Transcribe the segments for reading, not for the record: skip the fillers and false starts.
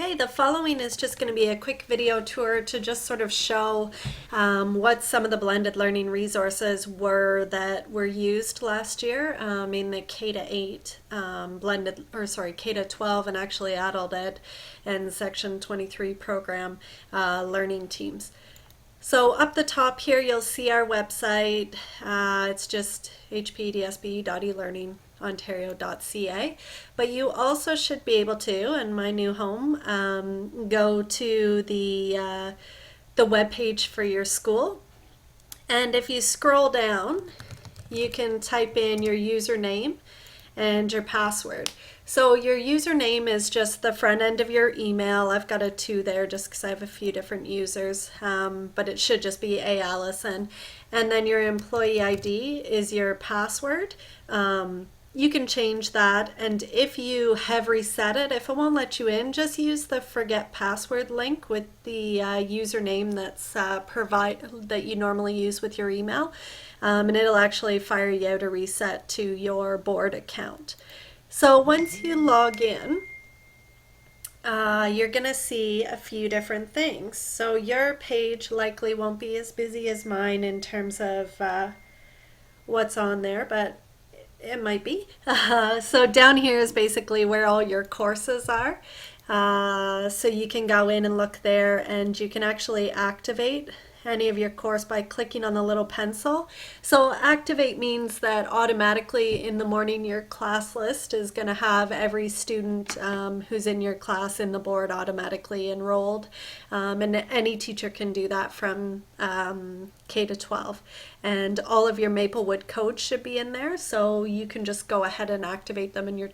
Okay, the following is just going to be a quick video tour to just sort of show what some of the blended learning resources were that were used last year in the K to 8 blended, or sorry, K to 12 and actually adult ed and Section 23 program learning teams. So up the top here, you'll see our website. It's just hpdsb.elearningontario.ca. But you also should be able to, in my new home, go to the web page for your school. And if you scroll down, you can type in your username and your password. So your username is just the front end of your email. I've got a 2 there just because I have a few different users, but it should just be A. Allison. And then your employee ID is your password. You can change that, and if you have reset it, if it won't let you in, just use the forget password link with the username that's that you normally use with your email, and it'll actually fire you out a reset to your board account. So once you log in, you're going to see a few different things. So your page likely won't be as busy as mine in terms of what's on there, but it might be. So down here is basically where all your courses are. So you can go in and look there, and you can actually activate any of your course by clicking on the little pencil. So activate means that automatically in the morning your class list is going to have every student who's in your class in the board automatically enrolled, and any teacher can do that from K to 12. And all of your Maplewood codes should be in there, so you can just go ahead and activate them, and your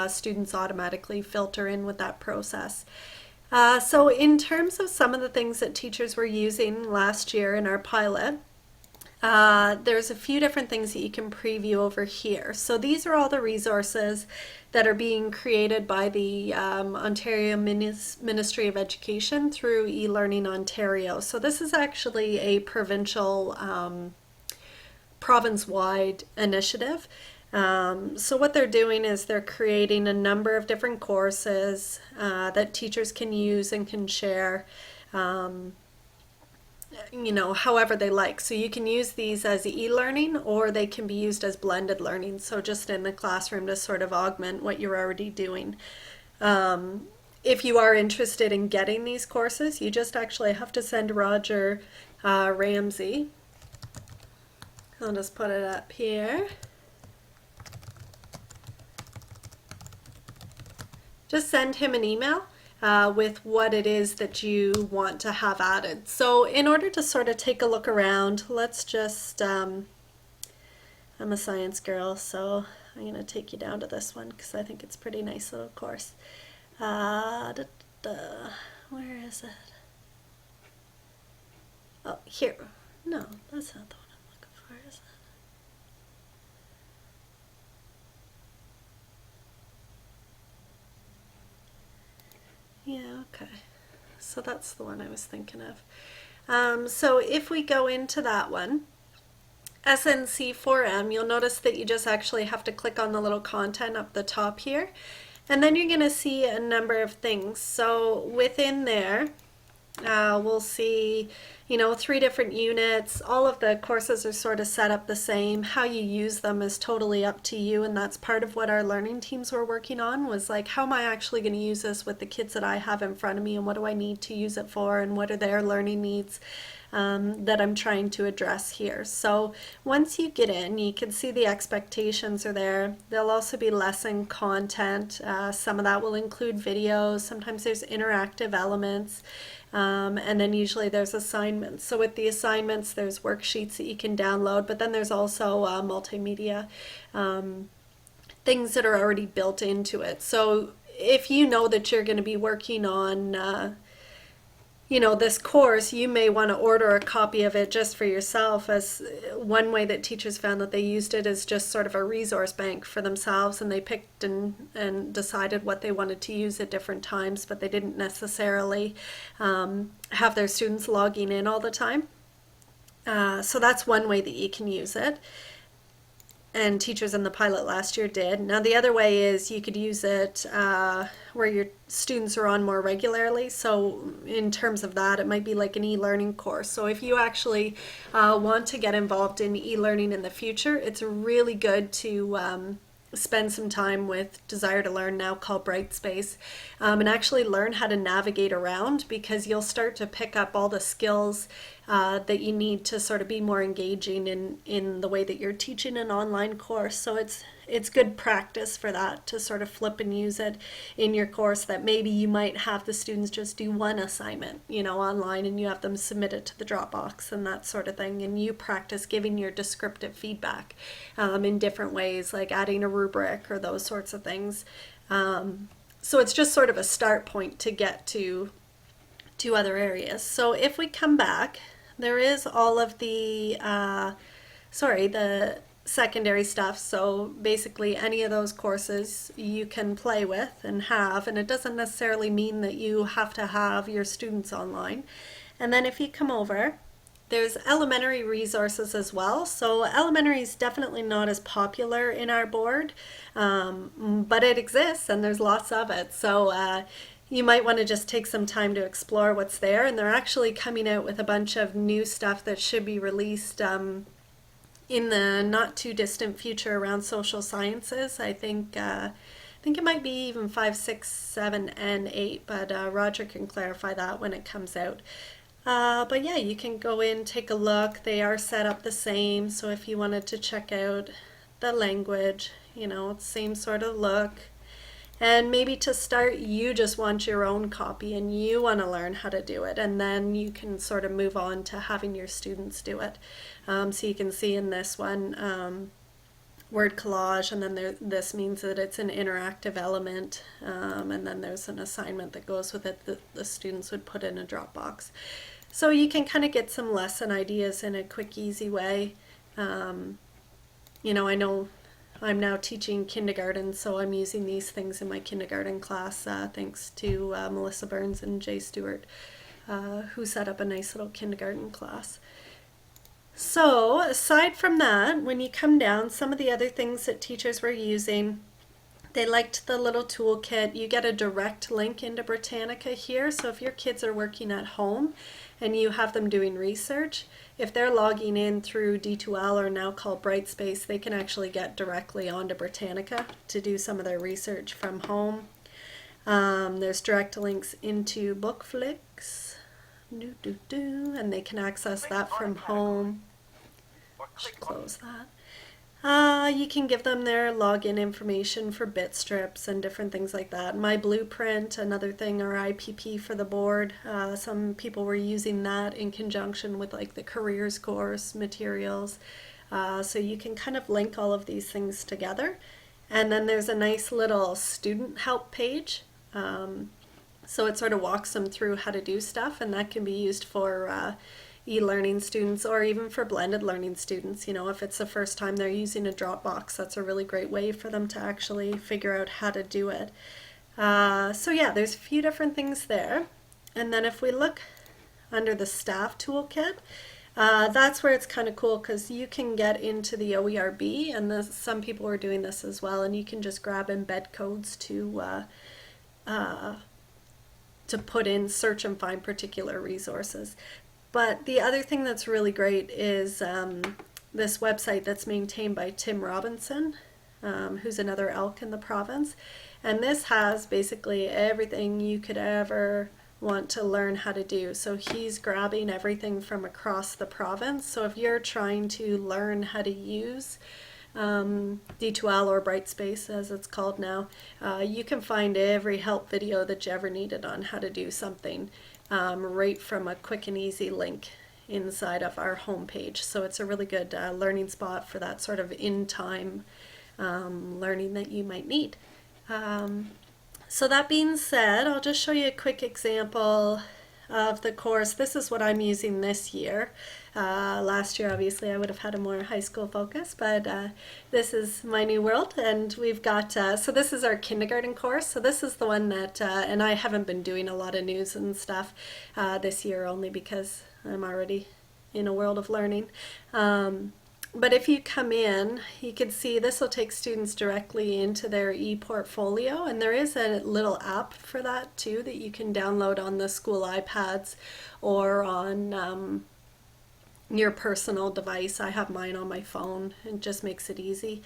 students automatically filter in with that process. So in terms of some of the things that teachers were using last year in our pilot, there's a few different things that you can preview over here. So these are all the resources that are being created by the Ontario Ministry of Education through eLearning Ontario. So this is actually a provincial, province-wide initiative. So what they're doing is they're creating a number of different courses that teachers can use and can share, however they like. So you can use these as e-learning, or they can be used as blended learning, so just in the classroom to sort of augment what you're already doing. If you are interested in getting these courses, you just actually have to send Roger Ramsey. I'll just put it up here. Just send him an email with what it is that you want to have added. So in order to sort of take a look around, let's just, I'm a science girl, so I'm going to take you down to this one because I think it's a pretty nice little course. Where is it? Oh, here. No, that's not the one I'm looking for, is it? Yeah, okay. So that's the one I was thinking of. So if we go into that one, SNC4M, you'll notice that you just actually have to click on the little content up the top here, and then you're going to see a number of things. So within there, we'll see, 3 different units. All of the courses are sort of set up the same. How you use them is totally up to you, and that's part of what our learning teams were working on, was like, how am I actually going to use this with the kids that I have in front of me, and what do I need to use it for, and what are their learning needs that I'm trying to address here. So once you get in, you can see the expectations are there. There'll also be lesson content. Some of that will include videos. Sometimes there's interactive elements. And then usually there's assignments. So with the assignments, there's worksheets that you can download, but then there's also multimedia things that are already built into it. So if you know that you're going to be working on this course, you may want to order a copy of it just for yourself. As one way that teachers found that they used it is just sort of a resource bank for themselves, and they picked and decided what they wanted to use at different times, but they didn't necessarily have their students logging in all the time. So that's one way that you can use it. And teachers in the pilot last year did. Now the other way is you could use it where your students are on more regularly. So in terms of that, it might be like an e-learning course. So if you actually want to get involved in e-learning in the future, it's really good to spend some time with Desire to Learn, now called Brightspace, and actually learn how to navigate around, because you'll start to pick up all the skills that you need to sort of be more engaging in the way that you're teaching an online course. So it's good practice for that, to sort of flip and use it in your course, that maybe you might have the students just do one assignment, online, and you have them submit it to the Dropbox and that sort of thing, and you practice giving your descriptive feedback in different ways, like adding a rubric or those sorts of things. So it's just sort of a start point to get to other areas. So if we come back, there is all of the the secondary stuff. So basically any of those courses you can play with and have, and it doesn't necessarily mean that you have to have your students online. And then if you come over, there's elementary resources as well. So elementary is definitely not as popular in our board, but it exists and there's lots of it. So you might want to just take some time to explore what's there. And they're actually coming out with a bunch of new stuff that should be released in the not too distant future around social sciences. I think it might be even 5, 6, 7, and 8, but Roger can clarify that when it comes out. But yeah, you can go in, take a look. They are set up the same. So if you wanted to check out the language, it's the same sort of look. And maybe to start, you just want your own copy and you want to learn how to do it. And then you can sort of move on to having your students do it. So you can see in this one, word collage, and then this means that it's an interactive element. And then there's an assignment that goes with it that the students would put in a Dropbox. So you can kind of get some lesson ideas in a quick, easy way. I know I'm now teaching kindergarten, so I'm using these things in my kindergarten class, thanks to Melissa Burns and Jay Stewart, who set up a nice little kindergarten class. So aside from that, when you come down, some of the other things that teachers were using, they liked the little toolkit. You get a direct link into Britannica here, so if your kids are working at home and you have them doing research, if they're logging in through D2L, or now called Brightspace, they can actually get directly onto Britannica to do some of their research from home. There's direct links into Bookflix, and they can access that from home. Should close that. You can give them their login information for Bitstrips and different things like that. My Blueprint, another thing, or IPP for the board. Some people were using that in conjunction with like the careers course materials. So you can kind of link all of these things together. And then there's a nice little student help page. So it sort of walks them through how to do stuff, and that can be used for e-learning students, or even for blended learning students. If it's the first time they're using a Dropbox, that's a really great way for them to actually figure out how to do it. So yeah, there's a few different things there. And then if we look under the staff toolkit, that's where it's kind of cool, because you can get into the OERB, and some people are doing this as well, and you can just grab embed codes to put in, search and find particular resources. But the other thing that's really great is this website that's maintained by Tim Robinson, who's another elk in the province. And this has basically everything you could ever want to learn how to do. So he's grabbing everything from across the province. So if you're trying to learn how to use D2L, or Brightspace as it's called now, you can find every help video that you ever needed on how to do something. Right from a quick and easy link inside of our homepage. So it's a really good learning spot for that sort of in-time learning that you might need. So that being said, I'll just show you a quick example of the course. This is what I'm using this year. Last year, obviously, I would have had a more high school focus, but this is my new world, and we've got, so this is our kindergarten course. So this is the one that, and I haven't been doing a lot of news and stuff this year, only because I'm already in a world of learning. But if you come in, you can see this will take students directly into their e-portfolio, and there is a little app for that too that you can download on the school iPads or on your personal device. I have mine on my phone. It just makes it easy.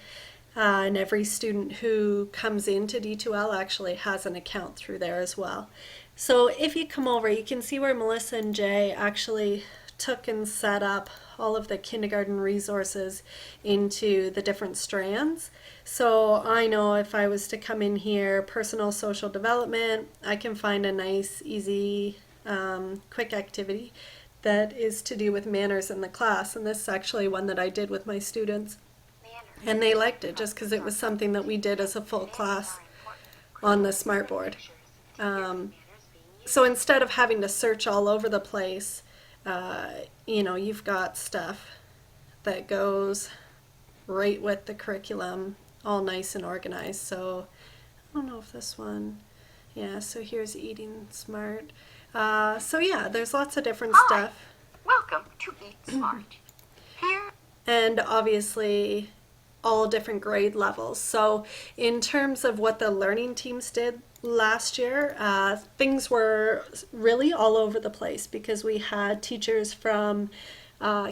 And every student who comes into D2L actually has an account through there as well. So if you come over, you can see where Melissa and Jay actually took and set up all of the kindergarten resources into the different strands. So I know if I was to come in here, personal social development, I can find a nice, easy, quick activity that is to do with manners in the class. And this is actually one that I did with my students. And they liked it just because it was something that we did as a full class on the smartboard. So instead of having to search all over the place, you've got stuff that goes right with the curriculum, all nice and organized. So I don't know if this one, yeah, so here's Eating Smart. So yeah, there's lots of different stuff. Welcome to Eat Smart. Here. And obviously all different grade levels. So in terms of what the learning teams did last year, things were really all over the place because we had teachers from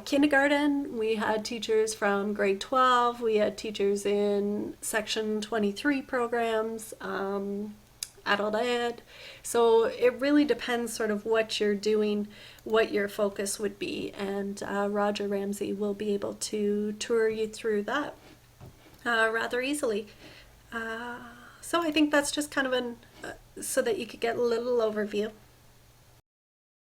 kindergarten, we had teachers from grade 12, we had teachers in section 23 programs, adult ed. So it really depends sort of what you're doing, what your focus would be, and Roger Ramsey will be able to tour you through that rather easily. So I think that's just kind of so that you could get a little overview.